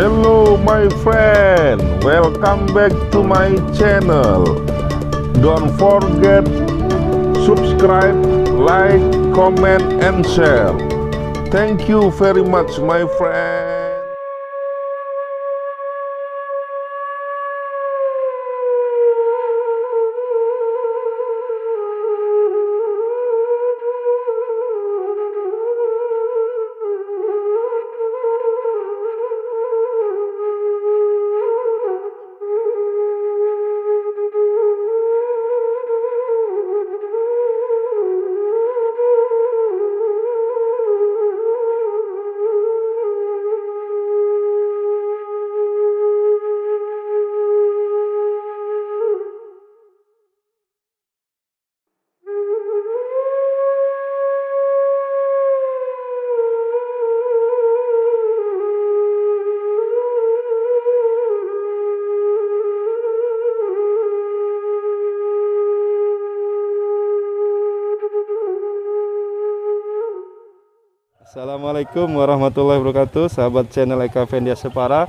Hello my friend, welcome back to my channel. Don't forget subscribe, like, comment and share. Thank you very much my friend. Assalamualaikum warahmatullahi wabarakatuh, sahabat channel Eka Fendia Separa.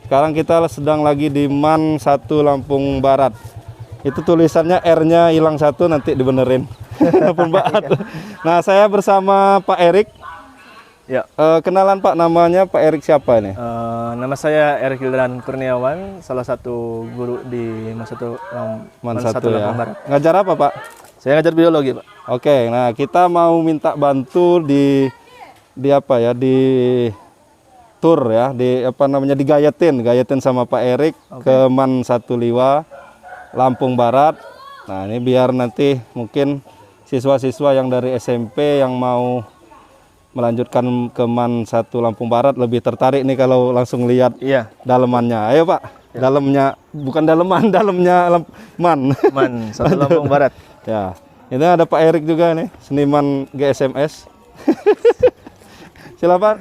Sekarang kita sedang lagi di MAN 1 Lampung Barat. Itu tulisannya R-nya hilang satu, nanti dibenerin. Lampung Barat. Nah, saya bersama Pak Erik. Ya. Kenalan Pak, namanya Pak Erik siapa ini? Nama saya Erik Hildan Kurniawan, salah satu guru di MAN 1 ya. Lampung Barat. Ngajar apa Pak? Saya ngajar biologi, Pak. Oke, nah kita mau minta bantu di tour ya, digayetin sama Pak Erik ke MAN 1 Liwa Lampung Barat. Nah, ini biar nanti mungkin siswa-siswa yang dari SMP yang mau melanjutkan ke MAN 1 Lampung Barat lebih tertarik nih kalau langsung lihat dalemannya. Ayo Pak, dalamnya bukan daleman, dalamnya MAN 1 Lampung Barat. Ya, ini ada Pak Erik juga nih, seniman GSMS. Silakan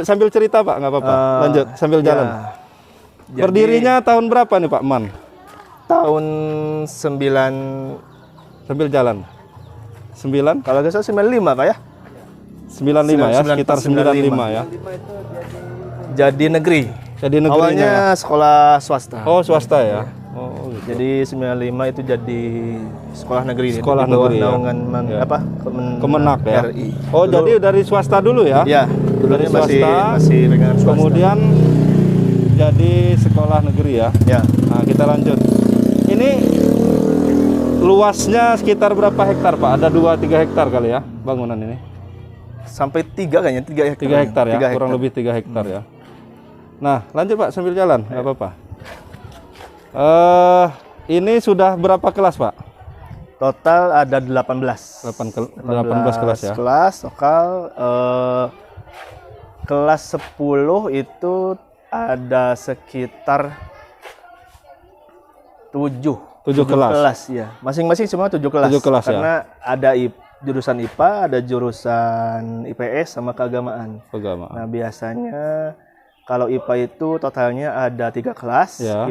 sambil cerita Pak, nggak apa-apa. Lanjut sambil jalan. Jadi, berdirinya tahun berapa nih Pak MAN? Tahun 9. Sambil jalan. 9? Kalau nggak salah 95 Pak ya? 95 ya, sekitar 95 ya. Jadi negeri. Jadi negerinya. Awalnya sekolah swasta. Oh, swasta ya. Oh, gitu. Jadi 95 itu jadi sekolah negeri. Sekolah negeri naungan ya. Kemenak ya. RI. Oh, dulu, jadi dari swasta dulu ya? Iya, dari swasta masih dengan swasta. Kemudian jadi sekolah negeri ya. Ya. Nah, kita lanjut. Ini luasnya sekitar berapa hektar Pak? Ada 2-3 hektar kali ya bangunan ini? Sampai 3 kayaknya, 3 hektar. 3 hektar ya, 3 hektar. kurang lebih 3 hektar ya. Nah, lanjut Pak sambil jalan, nggak apa-apa. Ini sudah berapa kelas Pak? Total ada 18. 18 kelas ya. Kelas lokal kelas 10 itu ada sekitar 7 kelas ya. Masing-masing semua 7 kelas. 7 kelas karena ya. ada jurusan IPA, ada jurusan IPS sama keagamaan. Nah, biasanya kalau IPA itu totalnya ada 3 kelas, ya.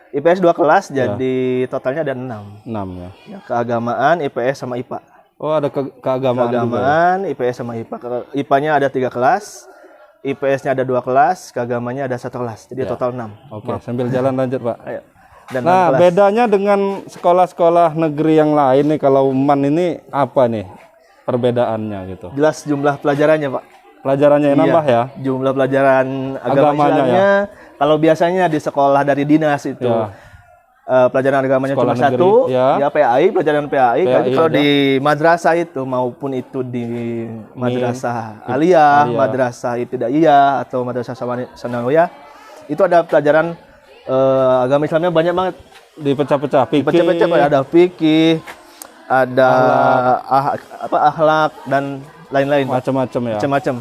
IPS 2 kelas, jadi totalnya ada 6. 6 ya. Ya, keagamaan, IPS sama IPA. Oh, ada keagamaan juga. IPS sama IPA. IPA-nya ada 3 kelas, IPS-nya ada 2 kelas, keagamaannya ada 1 kelas. Jadi total 6. Oke, sambil jalan lanjut Pak. Ayo. Dan nah, bedanya dengan sekolah-sekolah negeri yang lain nih, kalau MAN ini apa nih perbedaannya gitu? Jelas jumlah pelajarannya Pak. Pelajarannya yang nambah ya? Jumlah pelajaran agamanya ya. Kalau biasanya di sekolah dari dinas itu pelajaran agamanya sekolah cuma negeri, 1, ya PAI, pelajaran PAI. Kalau di madrasah itu maupun itu di madrasah aliyah, madrasah ibtidaiyah atau madrasah sanawiyah, itu ada pelajaran agama Islamnya banyak banget. Dipecah-pecah, ada fikih, ada akhlak dan lain-lain. Macam-macam ya. Macam-macam.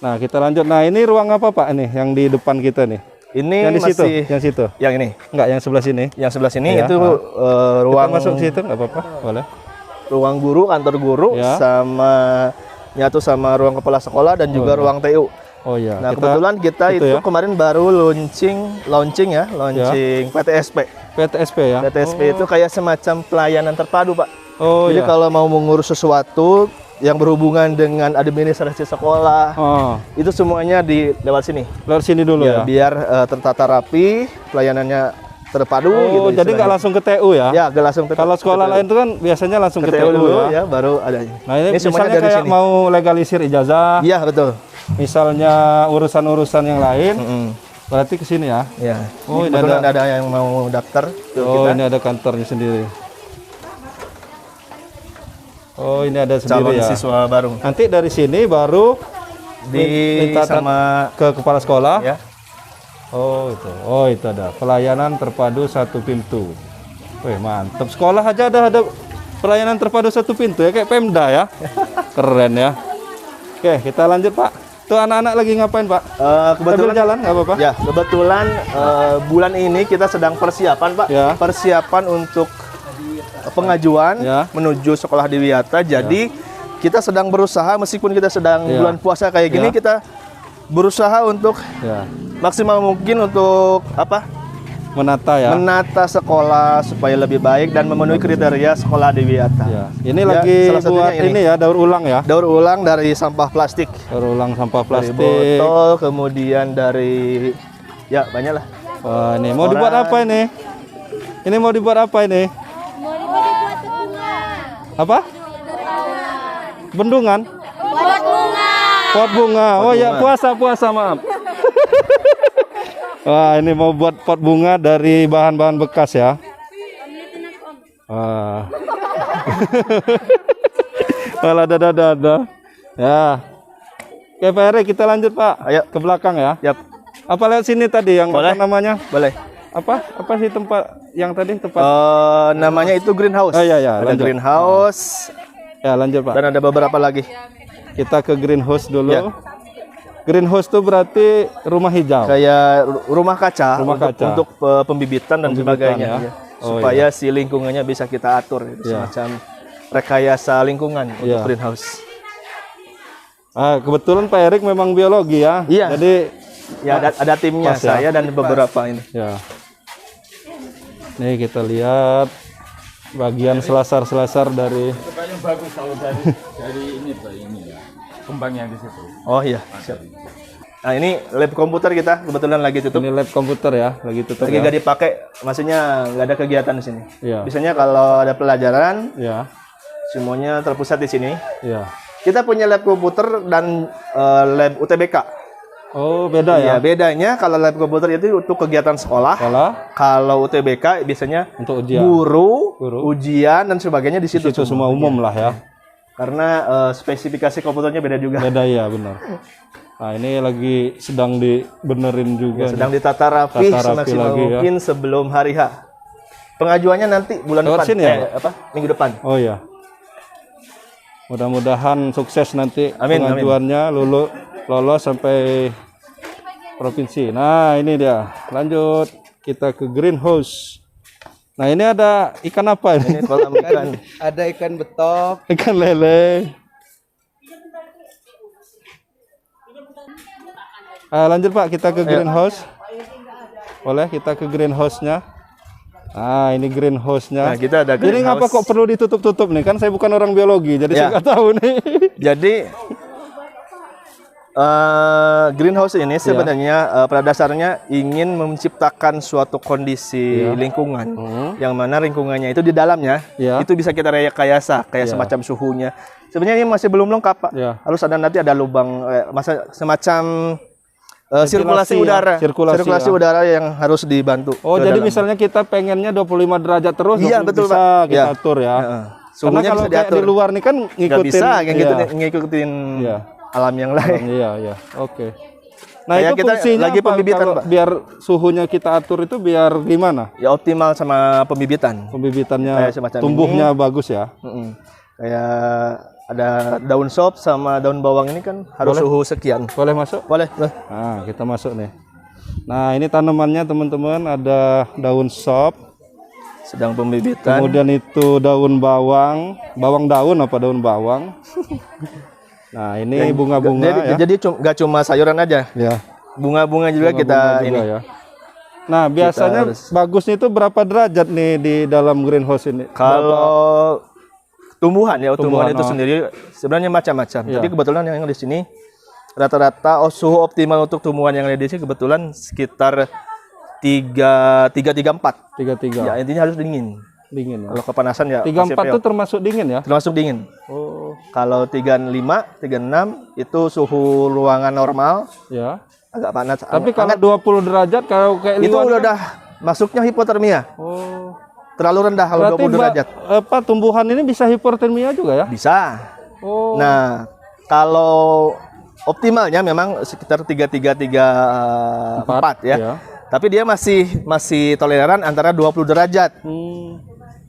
Nah, kita lanjut. Nah, ini ruang apa Pak ini yang di depan kita nih? Ini yang di situ, yang situ. Yang ini. Enggak, yang sebelah sini. Yang sebelah sini ya, itu ruang kita masuk situ enggak apa-apa, boleh. Ruang guru, kantor guru sama nyatu sama ruang kepala sekolah dan juga ruang TU. Oh iya. Nah, kebetulan kita itu kemarin baru launching PTSP. PTSP ya. PTSP itu kayak semacam pelayanan terpadu, Pak. Oh jadi kalau mau mengurus sesuatu yang berhubungan dengan administrasi sekolah. Itu semuanya di lewat sini. Lewat sini dulu ya. Biar tertata rapi, pelayanannya terpadu gitu. Jadi nggak langsung ke TU ya? Ya, nggak langsung. Kalau sekolah lain itu kan biasanya langsung ke TU dulu ya, baru ada. Nah, ini misalnya dari kayak sini. Mau legalisir ijazah. Iya, betul. Misalnya urusan-urusan yang lain. Berarti ke sini ya? Iya. Oh, ini ada yang mau daftar. Ini ada kantornya sendiri. Oh, ini ada sendiri calon siswa baru. Nanti dari sini baru minta sama ke kepala sekolah. Ya. Oh, itu ada pelayanan terpadu satu pintu. Wih, mantap. Sekolah aja ada pelayanan terpadu satu pintu ya, kayak Pemda ya. Keren ya. Oke, kita lanjut, Pak. Tuh anak-anak lagi ngapain, Pak? Kebetulan jalan, nggak apa-apa? Ya, kebetulan bulan ini kita sedang persiapan, Pak. Ya. Persiapan untuk pengajuan menuju sekolah di Wiyata. Jadi kita sedang berusaha, meskipun kita sedang bulan puasa kayak gini, kita berusaha untuk maksimal mungkin untuk menata sekolah supaya lebih baik dan memenuhi kriteria sekolah di Wiyata. Ini lagi buat ini ya, daur ulang ya. Daur ulang dari sampah plastik. Daur ulang sampah plastik. Dari botol, kemudian dari banyak lah. Wah, ini mau dibuat apa ini? Ini mau dibuat apa ini? Mau dibuat bunga. Apa? Bendungan? Pot bunga. Pot bunga. Oh ya, puasa maaf. Wah, ini mau buat pot bunga dari bahan-bahan bekas ya. Wah. Malah ada. Ya. Oke, Pak Erik, kita lanjut, Pak. Ayo ke belakang ya. Yap. Apa lewat sini tadi yang boleh? Apa namanya? Boleh. Apa sih tempat yang tadi tempat? Namanya itu greenhouse. Oh iya, ada lanjut. Greenhouse. Ya, lanjut, Pak. Dan ada beberapa lagi. Kita ke greenhouse dulu. Greenhouse itu berarti rumah hijau. Kayak rumah kaca. Untuk pembibitan dan sebagainya. Ya. Supaya si lingkungannya bisa kita atur. Semacam rekayasa lingkungan untuk greenhouse. Kebetulan Pak Erik memang biologi ya. Iya. Jadi ada timnya, saya dan beberapa ini. Ya. Nih kita lihat bagian selasar-selasar dari. Yang bagus kalau dari ini Pak, ini ya. Kembang yang di situ. Oh iya. Siap. Nah, ini lab komputer kita kebetulan lagi tutup. Ini lab komputer ya, lagi tutup. Lagi nggak dipakai, maksudnya nggak ada kegiatan di sini. Iya. Biasanya kalau ada pelajaran, semuanya terpusat di sini. Iya. Kita punya lab komputer dan lab UTBK. Oh, beda ya? Bedanya kalau lab komputer itu untuk kegiatan sekolah. Kalau UTBK biasanya untuk ujian. Guru, ujian dan sebagainya di situ. Semua umum lah ya. Karena spesifikasi komputernya beda juga. Beda ya, benar. Nah, ini lagi sedang dibenerin juga. Sedang ditata rapi semaksimal mungkin sebelum hari H. Pengajuannya nanti bulan depan. Sini ya? Minggu depan. Oh iya. Mudah-mudahan sukses nanti pengajuannya, lolos sampai provinsi. Nah, ini dia. Lanjut kita ke greenhouse. Nah, ini ada ikan apa ini? Ini kolam ikan. Ada ikan betok, ikan lele. Lanjut Pak, kita ke greenhouse. Boleh kita ke greenhouse-nya. Nah, ini greenhouse-nya. Nah, kita ada greenhouse. Ini ngapa kok perlu ditutup-tutup nih? Kan saya bukan orang biologi, jadi saya nggak tahu nih. Jadi greenhouse ini sebenarnya pada dasarnya ingin menciptakan suatu kondisi lingkungan yang mana lingkungannya itu di dalamnya itu bisa kita rekayasa kayak semacam suhunya. Sebenarnya ini masih belum lengkap Pak. Harus nanti ada lubang semacam sirkulasi udara. Sirkulasi udara yang harus dibantu. Oh, jadi misalnya kita pengennya 25 derajat terus betul, bisa kita atur ya. Karena kalau kayak di luar nih kan ngikutin alam yang lain. Iya. Oke. Nah, itu kita fungsinya lagi pembibitan, Pak. Biar suhunya kita atur itu biar gimana? Ya optimal sama pembibitan. Pembibitannya tumbuhnya bagus ya. Kayak ada daun sop sama daun bawang ini kan harus suhu sekian. Boleh masuk? Boleh. Nah, kita masuk nih. Nah, ini tanamannya teman-teman, ada daun sop. Sedang pembibitan. Kemudian itu daun bawang. Bawang daun apa daun bawang? Nah, ini bunga-bunga ya. Jadi nggak cuma sayuran aja. Ya. Bunga-bunga juga kita juga ini. Ya. Nah, biasanya bagusnya itu berapa derajat nih di dalam greenhouse ini? Kalau tumbuhan ya, tumbuhan itu oh. sendiri sebenarnya macam-macam. Iya. Tapi kebetulan yang di sini rata-rata suhu optimal untuk tumbuhan yang ada di sini kebetulan sekitar 334. 33. Ya, intinya harus dingin. Dingin ya. Kalau kepanasan ya 34 masih itu termasuk dingin ya? termasuk dingin. Oh, Kalau 35, 36 itu suhu ruangan normal, ya. agak panas. Tapi kalau hangat. 20 derajat kalau kayak Itu liwan udah masuknya hipotermia. Oh. Terlalu rendah kalau Berarti 20 derajat. apa tumbuhan ini bisa hipotermia juga ya? Bisa. Oh. Nah, kalau optimalnya memang sekitar 3334 ya. Ya. Tapi dia masih toleran antara 20 derajat.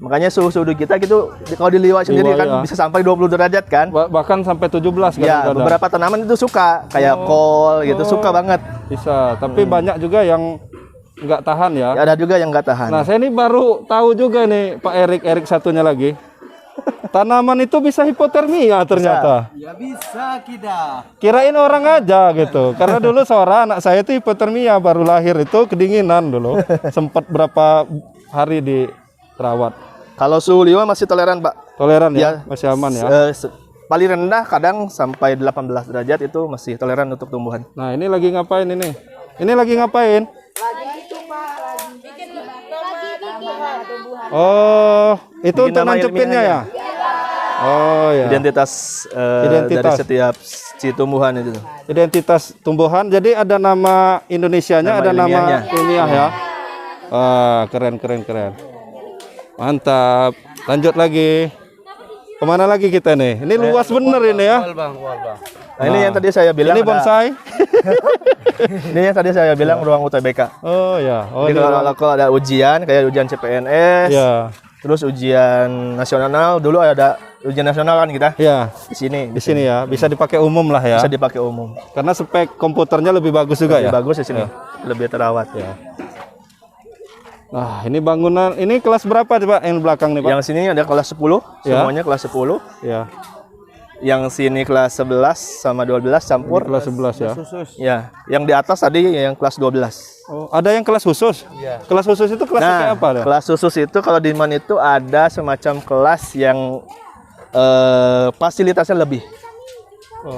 Makanya suhu kita gitu kalau di liwat sendiri kan ya. bisa sampai 20 derajat kan. Bahkan sampai 17 Ya, kadang-kadang. beberapa tanaman itu suka, kayak kol gitu, suka banget. Bisa, tapi banyak juga yang nggak tahan ya. Ada juga yang nggak tahan. Nah, saya ini baru tahu juga nih Pak Erik satunya lagi. Tanaman itu bisa hipotermia ternyata. Ya bisa kita. Kirain orang aja gitu. Karena dulu seorang anak saya itu hipotermia baru lahir itu kedinginan dulu. Sempat berapa hari dirawat. Kalau suhu liwa masih toleran, Pak. Toleran ya, Ya, masih aman ya. Paling rendah kadang sampai 18 derajat itu masih toleran untuk tumbuhan. Nah, ini lagi ngapain ini? Ini lagi ngapain? Oh, itu Bikin untuk nama nancepinnya ya? ilmiahnya. Oh ya. Identitas, Identitas. dari setiap si tumbuhan itu. Identitas tumbuhan. Jadi ada nama Indonesianya, Nama ada nama ilmiahnya. ilmiah ya. Wah, keren. Mantap. Lanjut lagi. Kemana lagi kita nih? Ini luas bener ini ya. Nah, ini yang tadi saya bilang. Ini bonsai. Ini yang tadi saya bilang ruang UTBK. Oh ya. Oh, Jadi ini kalau ada ujian kayak ujian CPNS, ya. terus ujian nasional, dulu ada ujian nasional kan kita Ya. di sini. Di sini ya. Bisa dipakai umum lah ya. Bisa dipakai umum. Karena spek komputernya lebih bagus juga Lebih ya. bagus di sini, lebih terawat. Ya. Nah, ini bangunan, ini kelas berapa nih Pak yang belakang nih Pak? Yang sini ada kelas 10, Ya. semuanya kelas 10. Ya, Yang sini kelas 11 sama 12 campur. kelas 11 ya. Ya, yang di atas tadi yang kelas 12. Oh, ada yang kelas khusus? Iya. Kelas khusus itu kelas kayak Nah, apa? Ada? kelas khusus itu kalau di MAN itu ada semacam kelas yang fasilitasnya lebih.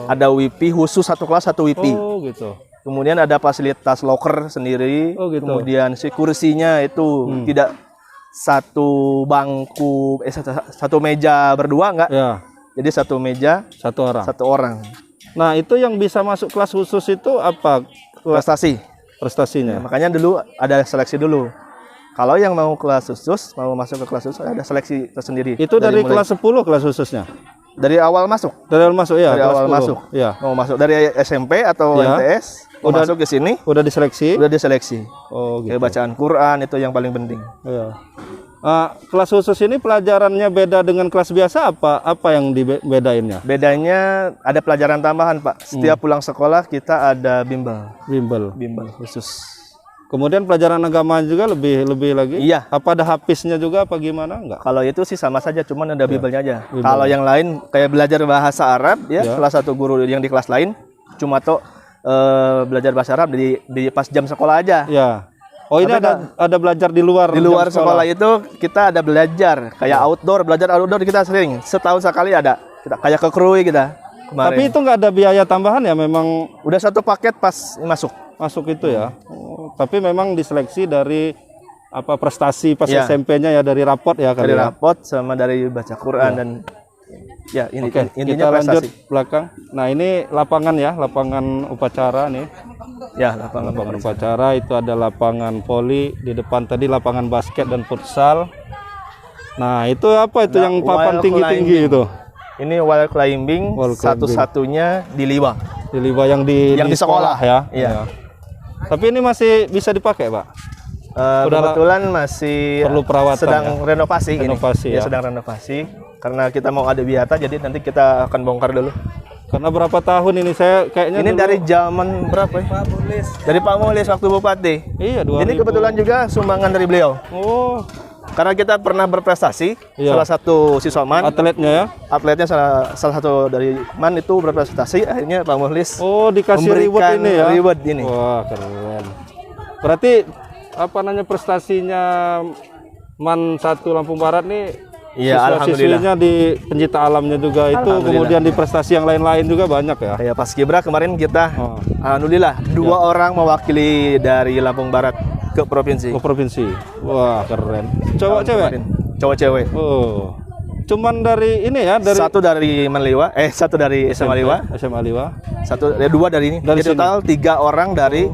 Ada WiFi khusus, satu kelas satu WiFi. Oh, gitu. Kemudian ada fasilitas locker sendiri. Oh, gitu. Kemudian si kursinya itu tidak satu bangku, satu meja berdua enggak. Ya, Jadi satu meja satu orang. satu orang. Nah, itu yang bisa masuk kelas khusus itu apa? Prestasi. Prestasinya. Makanya dulu ada seleksi dulu. Kalau yang mau kelas khusus, mau masuk ke kelas khusus ada seleksi tersendiri. Itu dari mulai- kelas 10 kelas khususnya. dari awal masuk. Dari awal masuk ya. Dari kelas awal 10. masuk. Ya. Mau masuk dari SMP atau Ya. MTS, mau Udah- masuk ke sini Udah diseleksi. udah diseleksi. Oh, gitu. Kayak bacaan Quran itu yang paling penting. Iya. Kelas khusus ini pelajarannya beda dengan kelas biasa apa? Apa yang dibedainnya? Bedanya ada pelajaran tambahan, Pak. Setiap pulang sekolah kita ada bimbel Bimbel. khusus. Kemudian pelajaran agama juga lebih lagi? Iya. Apa ada hapisnya juga apa gimana? Enggak. Kalau itu sih sama saja, cuman ada bimbelnya aja. Kalau yang lain kayak belajar bahasa Arab ya, salah satu guru yang di kelas lain cuma belajar bahasa Arab di pas jam sekolah aja. Ya. Oh, ini Tapi ada belajar di luar Di jam luar sekolah itu kita ada belajar kayak belajar outdoor kita sering. Setahun sekali ada. Kita kayak ke Krui kita kemarin. Tapi itu nggak ada biaya tambahan ya, memang udah satu paket pas masuk. itu ya. Oh, tapi memang diseleksi dari apa prestasi pas Iya. SMP-nya ya, dari rapot ya kali Dari ya. rapot sama dari baca Quran dan ya ini Oke, intinya kita lanjut prestasi. belakang. Nah, ini lapangan ya, lapangan upacara nih. Ya, lapangan Upacara itu ada lapangan voli, di depan tadi lapangan basket dan futsal. Nah, itu apa itu Nah, yang papan wall tinggi-tinggi climbing. itu? Ini wall climbing, Wall climbing. satu-satunya di Liwa. Di Liwa yang di sekolah ya. Iya. Ya. Tapi ini masih bisa dipakai, Pak? Kebetulan masih perlu perawatan sedang ya? renovasi ini. Renovasi ya. Sedang renovasi karena kita mau ada biata jadi nanti kita akan bongkar dulu. Karena berapa tahun ini saya kayaknya Ini dulu- dari zaman berapa ya? Dari Pak Mulis waktu Bupati. Iya, 2000. Ini kebetulan juga sumbangan dari beliau. Oh, Karena kita pernah berprestasi, Iya. salah satu siswa MAN, atletnya ya. atletnya salah satu dari MAN itu berprestasi, akhirnya Pak Mulis Oh, dikasih memberikan reward ini ya. reward ini. Wah, keren. Berarti apa namanya prestasinya MAN 1 Lampung Barat nih Iya, alhamdulillah. Siswa-siswinya di pencipta alamnya juga itu, kemudian di prestasi yang lain-lain juga banyak ya. Kayak Paskibra kemarin kita, alhamdulillah 2 orang mewakili dari Lampung Barat ke provinsi. Ke provinsi. Wah, keren. Cowok cewek? Cowok cewek. Oh. Cuman dari ini ya, dari satu dari Manliwa, satu dari SMA Liwa, dua dari ini. Dari Jadi total 3 orang dari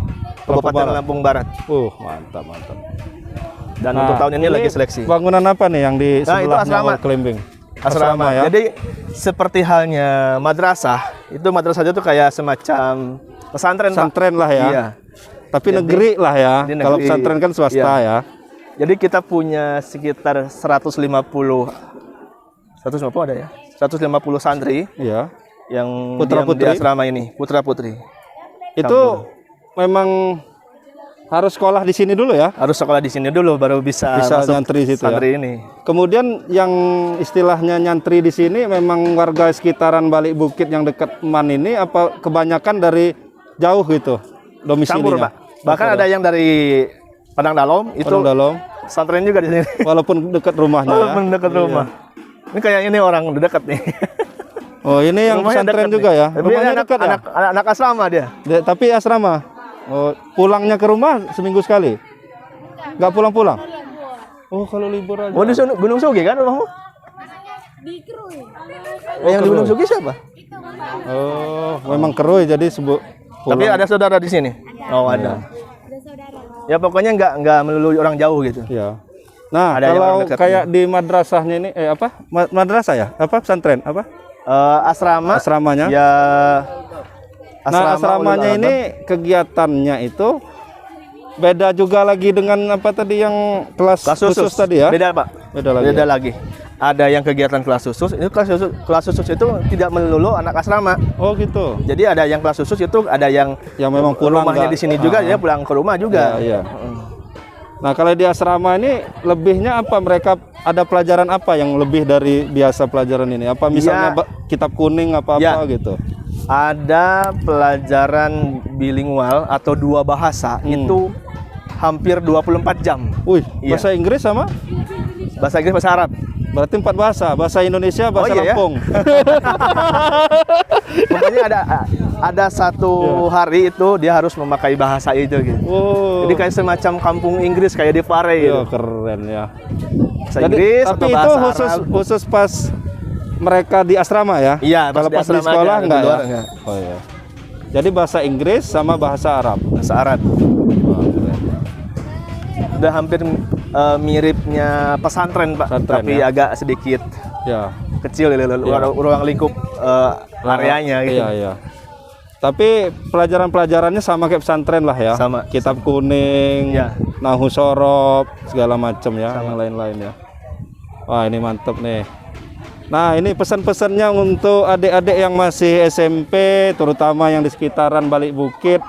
Kabupaten Lampung Barat. Mantap, mantap. Dan untuk tahun ini lagi seleksi. Bangunan apa nih yang di sebelahnya asrama. Klembing? Asrama ya. Jadi seperti halnya madrasah, itu madrasah itu kayak semacam pesantren, pesantren lah ya. Iya. Tapi negeri lah ya. Negeri. Kalau pesantren kan swasta ya. Jadi kita punya sekitar 150 ada ya. 150 santri. Iya. Yang putra putri di asrama ini, putra putri. Itu memang harus sekolah di sini dulu ya? Harus sekolah di sini dulu baru bisa masuk nyantri situ santri ya? ini. Kemudian yang istilahnya nyantri di sini memang warga sekitaran Balik Bukit yang dekat MAN ini apa kebanyakan dari jauh gitu domisilinya? Campur, Pak. Bahkan ada yang dari Padang Dalom itu santren juga di sini. Walaupun dekat rumahnya. Walaupun dekat rumah. Ini kayak ini orang dekat nih. Oh, ini yang pesantren juga ya? Rumahnya dekat ya? Anak asrama dia. Tapi asrama? Oh, pulangnya ke rumah seminggu sekali? Nggak pulang-pulang? Oh, kalau libur aja. Oh, di Gunung Sugi kan rumahmu? Di Krui. Yang di Gunung Sugi siapa? Oh, memang Krui jadi sebut. Tapi ada saudara di sini? Oh, ada. Ada saudara. Ya pokoknya nggak melulu orang jauh gitu. Ya. Nah, ada kalau kayak di madrasahnya ini, apa? Madrasah ya? Apa pesantren? Apa? Ya. Asramanya? Nah, asramanya ini kegiatannya itu beda juga lagi dengan apa tadi yang kelas khusus tadi ya? Beda, Pak. Beda lagi. Ada yang kegiatan kelas khusus. Itu kelas khusus itu tidak melulu anak asrama. Oh, gitu. Jadi ada yang kelas khusus itu ada yang memang pulang rumahnya di sini juga, dia pulang ke rumah juga. Iya. Nah, kalau di asrama ini lebihnya apa? Mereka ada pelajaran apa yang lebih dari biasa pelajaran ini? Apa misalnya kitab kuning apa-apa gitu? Ada pelajaran bilingual atau 2 bahasa itu hampir 24 jam. Wih, bahasa Inggris sama? Bahasa Inggris, bahasa Arab. Berarti 4 bahasa, bahasa Indonesia, bahasa Lampung. Ya? Pokoknya ada satu hari itu dia harus memakai bahasa itu gitu. Jadi kayak semacam kampung Inggris kayak di Pare gitu. Keren ya. Bahasa Inggris atau bahasa Arab. Khusus pas mereka di asrama ya? Iya, kalau pas di sekolah enggak ya? Enggak. Oh iya. Jadi bahasa Inggris sama bahasa Arab. Bahasa Arab. Udah hampir miripnya pesantren, Pak. Tapi agak sedikit kecil ruang lingkup areanya gitu. Iya. Tapi pelajaran-pelajarannya sama kayak pesantren lah ya. Sama. Kitab kuning, nahu sorob, segala macam ya, yang lain-lain ya. Wah, ini mantep nih. Nah, ini pesan-pesannya untuk adik-adik yang masih SMP, terutama yang di sekitaran Balik Bukit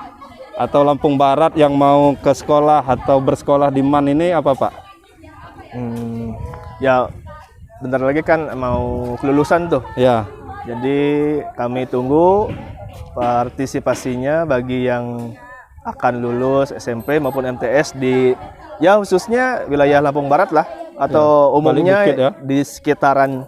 atau Lampung Barat yang mau ke sekolah atau bersekolah di MAN ini apa, Pak? Ya, bentar lagi kan mau kelulusan tuh. Ya. Jadi kami tunggu partisipasinya bagi yang akan lulus SMP maupun MTS di khususnya wilayah Lampung Barat lah atau umumnya Bukit, di sekitaran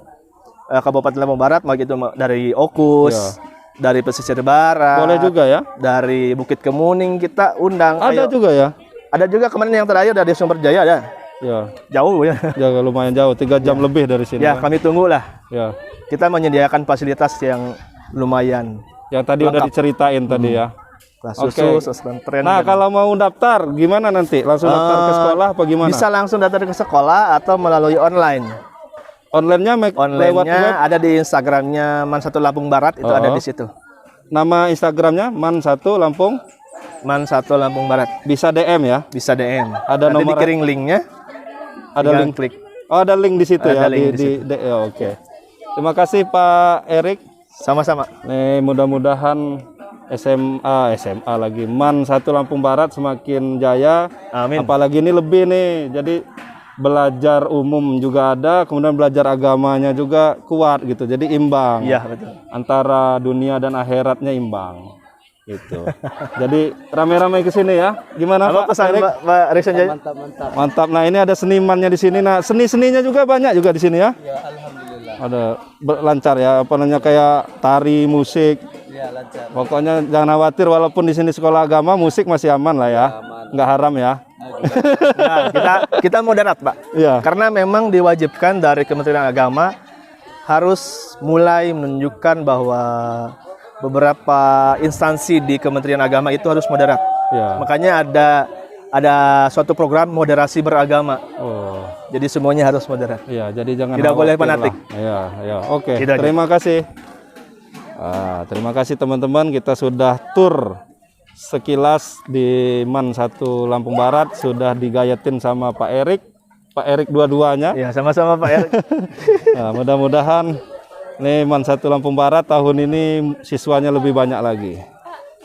Kabupaten Lampung Barat, begitu dari Okus, dari pesisir barat. Boleh juga ya. Dari Bukit Kemuning kita undang. Ada juga ya. Ada juga kemarin yang terakhir dari Sumber Jaya ada. Ya. Jauh ya. Ya lumayan jauh, 3 jam lebih dari sini. Ya, kami tunggu lah. Ya. Kita menyediakan fasilitas yang lumayan. Yang tadi udah diceritain tadi ya. Kelas khusus, pesantren. Nah, kalau mau daftar gimana nanti? Langsung daftar ke sekolah apa gimana? Bisa langsung daftar ke sekolah atau melalui online. Online-nya ada di Instagramnya Man 1 Lampung Barat, itu ada di situ. Nama Instagramnya Man 1 Lampung? Man 1 Lampung Barat. Bisa DM ya? Bisa DM. Ada nanti nomor dikirim linknya. Ada link klik. Oh, ada link di situ ada ya? Link Oke. Terima kasih Pak Erik. Sama-sama. Nih, mudah-mudahan SMA lagi Man 1 Lampung Barat semakin jaya. Amin. Apalagi ini lebih nih. Jadi belajar umum juga ada, kemudian belajar agamanya juga kuat gitu. Jadi imbang. Iya, betul. Antara dunia dan akhiratnya imbang. Gitu. Jadi rame-rame ke sini ya. Gimana Apa Pak pesan Erik? Pak Resen Jaya? Mantap. Nah, ini ada senimannya di sini. Nah, seni-seninya juga banyak juga di sini ya. Ya, alhamdulillah. Ada lancar ya, apa namanya kayak tari, musik. Ya, lancar. Pokoknya jangan khawatir walaupun di sini sekolah agama, musik masih aman lah ya. Nggak haram ya. Nah, kita moderat, Pak. Iya. Karena memang diwajibkan dari Kementerian Agama harus mulai menunjukkan bahwa beberapa instansi di Kementerian Agama itu harus moderat. Ya. Makanya ada suatu program moderasi beragama. Oh. Jadi semuanya harus moderat. Iya, jadi jangan Tidak boleh khawatir fanatik. lah. Iya, iya. Oke. Tidak, Terima kasih. Terima kasih teman-teman, kita sudah tur sekilas di MAN 1 Lampung Barat, sudah digayetin sama Pak Erik dua-duanya. Ya, sama-sama Pak Erik. Nah, mudah-mudahan nih MAN 1 Lampung Barat tahun ini siswanya lebih banyak lagi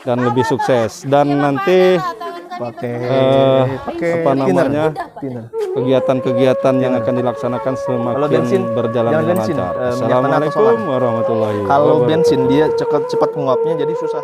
dan lebih sukses, dan nanti pakai apa namanya kegiatan-kegiatan yang akan dilaksanakan semakin berjalan dengan lancar. Assalamualaikum warahmatullahi wabarakatuh. Kalau bensin dia cepat menguapnya, jadi susah.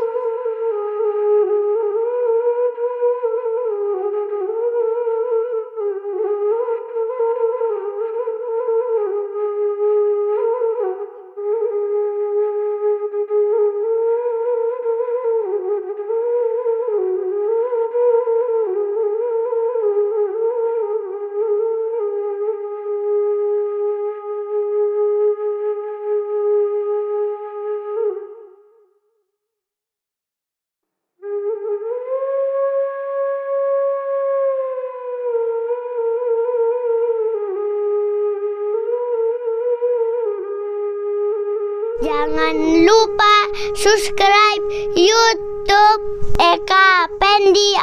Jangan lupa subscribe YouTube Eka Pendia.